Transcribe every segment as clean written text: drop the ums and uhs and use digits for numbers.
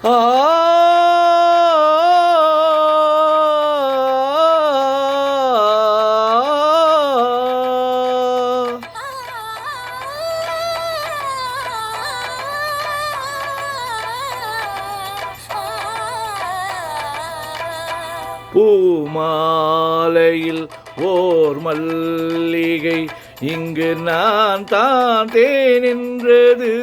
ஆ பூமாலையில் ஓர் மல்லிகை இங்கு நான் தான் தேனின்றது.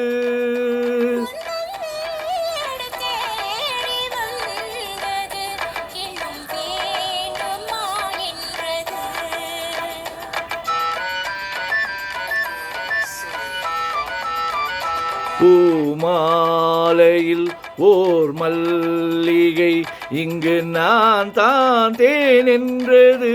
பூமாலையில் ஓர் மல்லிகை இங்கு நான் தான் தேனின்றது.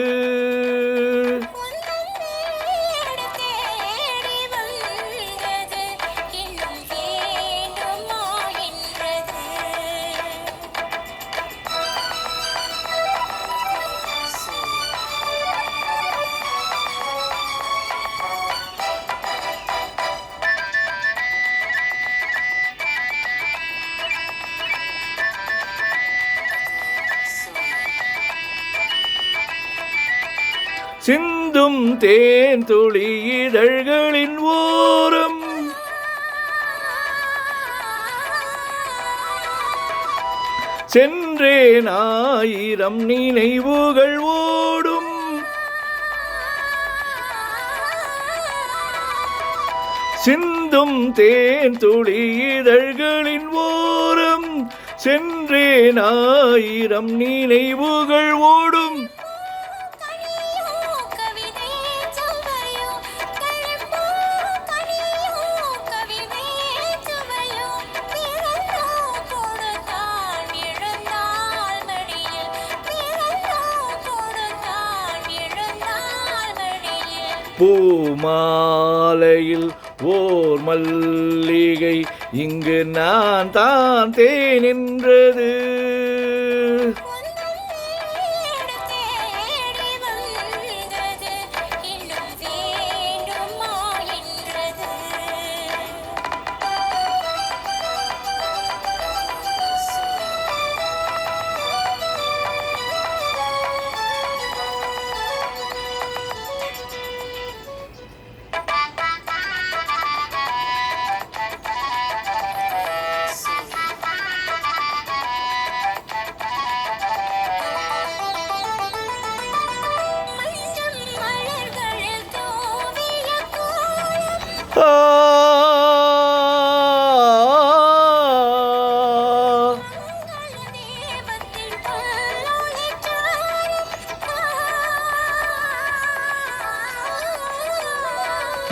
சிந்தும் தேன் துளி இதழ்களின் ஓரம் சென்றேன் ஆயிரம் நினைவுகள் ஓடும். சிந்தும் தேன் துளி இதழ்களின் ஓரம் சென்றேன் ஆயிரம் நினைவுகள் ஓடும். பூமாலையில் ஓர் மல்லிகை இங்கு நான் தான் தேனின்றது.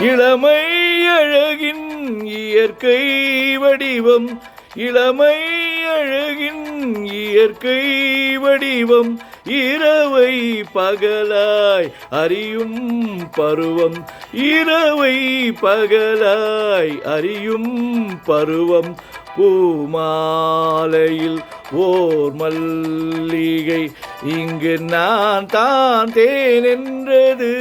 இளமை அழகின் இயற்கை வடிவம், இளமை அழகின் இயற்கை வடிவம், இரவை பகலாய் அறியும் பருவம், இரவை பகலாய் அறியும் பருவம். பூமாலையில் ஓர் மல்லிகை இங்கு நான் தான் தேனென்றது.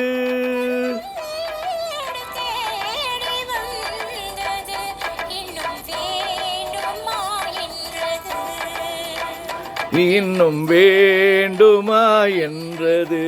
இன்னும் வேண்டுமா என்றது.